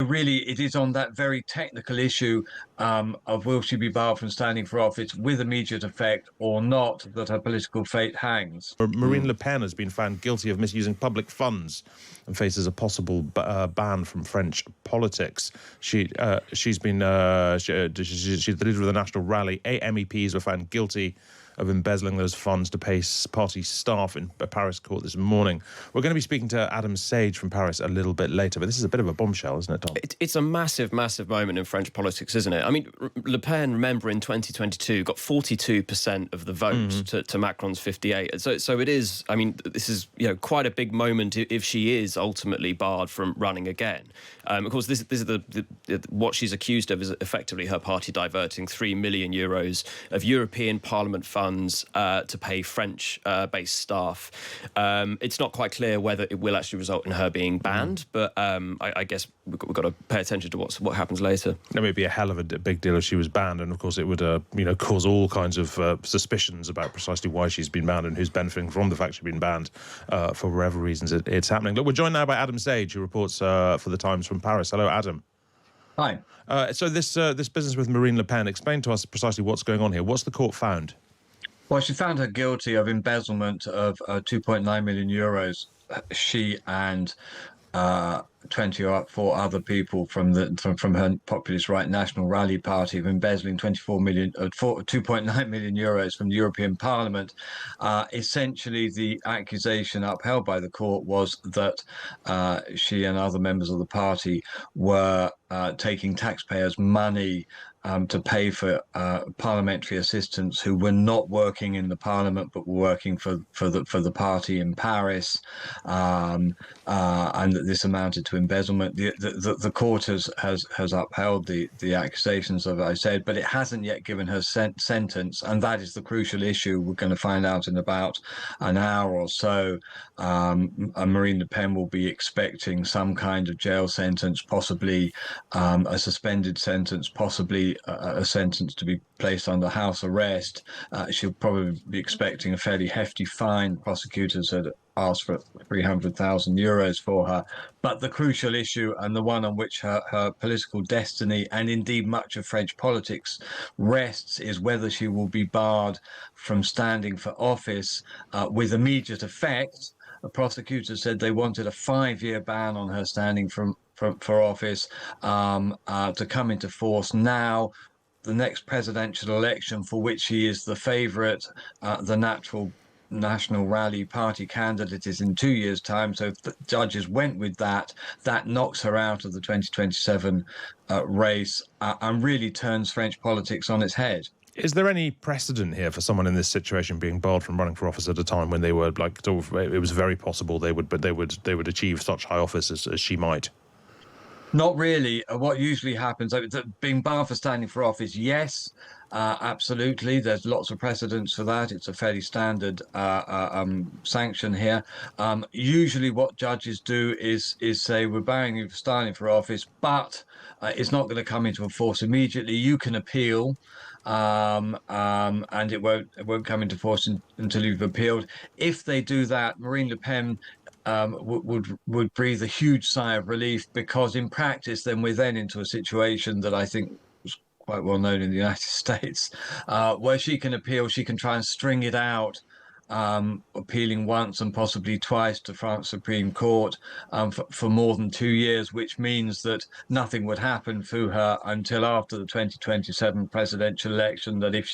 really, it is on that very technical issue of will she be barred from standing for office with immediate effect or not that her political fate hangs. Marine Le Pen has been found guilty of misusing public funds and faces a possible ban from French politics. She's the leader of the National Rally. 8 MEPs were found guilty of embezzling those funds to pay party staff in a Paris court this morning. We're going to be speaking to Adam Sage from Paris a little bit later, but this is a bit of a bombshell, isn't it, Tom? It's a massive, massive moment in French politics, isn't it? I mean, Le Pen, remember, in 2022 got 42% of the vote to Macron's 58. So it is, I mean, this is, quite a big moment if she is ultimately barred from running again. Of course, this is what she's accused of is effectively her party diverting €3 million of European Parliament funds to pay French-based staff. It's not quite clear whether it will actually result in her being banned, but I guess we've got to pay attention to what happens later. It would be a hell of a big deal if she was banned, and of course it would cause all kinds of suspicions about precisely why she's been banned and who's benefiting from the fact she's been banned for whatever reasons it's happening. Look, we're joined now by Adam Sage, who reports for The Times from Paris. Hello, Adam. Hi. So this business with Marine Le Pen, explain to us precisely what's going on here. What's the court found? Well, she found her guilty of embezzlement of €2.9 million. She and 24 other people from her populist right National Rally Party of embezzling €2.9 million from the European Parliament. Essentially, the accusation upheld by the court was that she and other members of the party were taking taxpayers' money to pay for parliamentary assistants who were not working in the parliament but were working for the party in Paris, and that this amounted to embezzlement. The court has upheld the accusations, as I said, but it hasn't yet given her sentence, and that is the crucial issue. We're going to find out in about an hour or so. Marine Le Pen will be expecting some kind of jail sentence, possibly a suspended sentence, possibly a sentence to be placed under house arrest. She'll probably be expecting a fairly hefty fine. Prosecutors had asked for €300,000 for her. But the crucial issue, and the one on which her political destiny and indeed much of French politics rests, is whether she will be barred from standing for office with immediate effect. The prosecutors said they wanted a 5-year ban on her standing for office to come into force now. The next presidential election, for which she is the favourite, the National Rally Party candidate, is in 2 years' time. So if the judges went with that, that knocks her out of the 2027 race and really turns French politics on its head. Is there any precedent here for someone in this situation being barred from running for office at a time when they were it was very possible they would achieve such high office as she might? Not really. What usually happens, being barred for standing for office, yes, absolutely. There's lots of precedents for that. It's a fairly standard sanction here. Usually what judges do is say, we're barring you for standing for office, but it's not going to come into force immediately. You can appeal, and it won't come into force until you've appealed. If they do that, Marine Le Pen would breathe a huge sigh of relief, because in practice then we're then into a situation that I think was quite well known in the United States, where she can appeal, she can try and string it out, appealing once and possibly twice to France Supreme Court for more than 2 years, which means that nothing would happen to her until after the 2027 presidential election. That if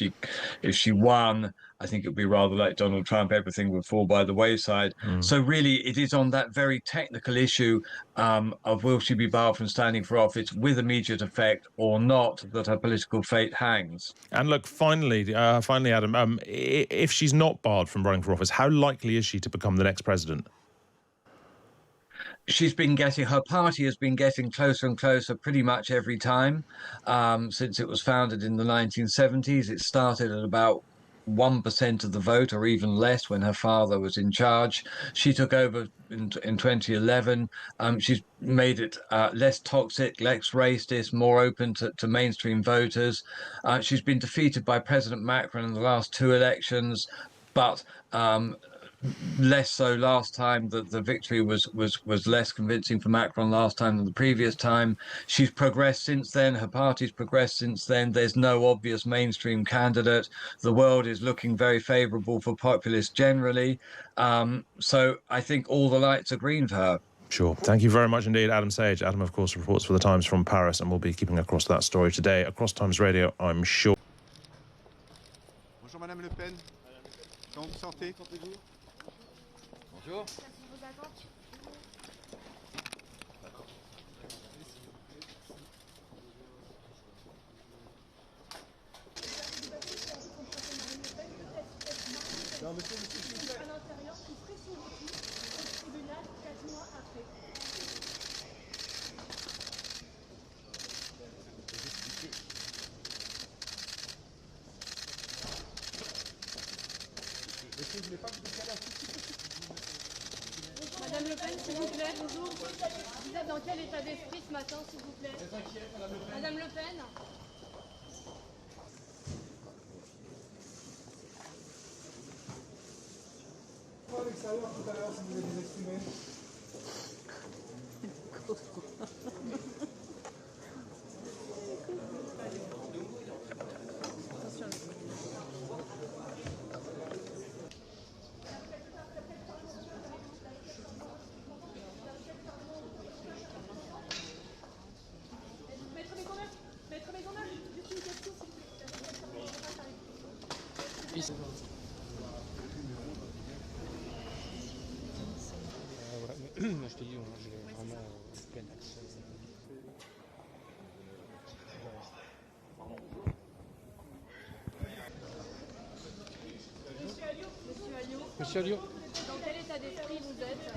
she won, I think it would be rather like Donald Trump, everything would fall by the wayside. So really, it is on that very technical issue of will she be barred from standing for office with immediate effect or not that her political fate hangs. And look, finally, Adam, if she's not barred from running for office, how likely is she to become the next president? Her party has been getting closer and closer pretty much every time since it was founded in the 1970s. It started at about 1% of the vote, or even less, when her father was in charge. She took over in 2011. She's made it less toxic, less racist, more open to mainstream voters. She's been defeated by President Macron in the last 2 elections, but less so last time. That the victory was less convincing for Macron last time than the previous time. She's progressed since then. Her party's progressed since then. There's no obvious mainstream candidate. The world is looking very favourable for populists generally. So I think all the lights are green for her. Sure. Thank you very much indeed, Adam Sage. Adam, of course, reports for The Times from Paris, and we'll be keeping across that story today across Times Radio, I'm sure. Bonjour Madame Le Pen. Comment vous sentez? Bonjour. Non, monsieur, à l'intérieur, qui serait sur le coup au tribunal 4 mois après. Monsieur, je ne voulais pas vous décaler un tout petit peu. Madame Le Pen, s'il vous plaît, bonjour. Vous êtes dans quel état d'esprit ce matin, s'il vous plaît? Très inquiète, Madame Le Pen. Madame Le Pen. À l'extérieur tout à l'heure, si vous voulez vous exprimer. Maître Maisonneuve, juste une question, s'il vous plaît. Moi, je te dis, j'ai vraiment plein d'accès. Monsieur Alliot, dans quel état d'esprit vous êtes?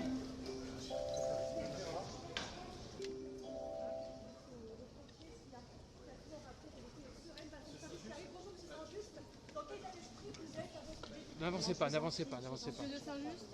N'avancez pas, n'avancez pas, n'avancez pas. Monsieur de Saint-Just.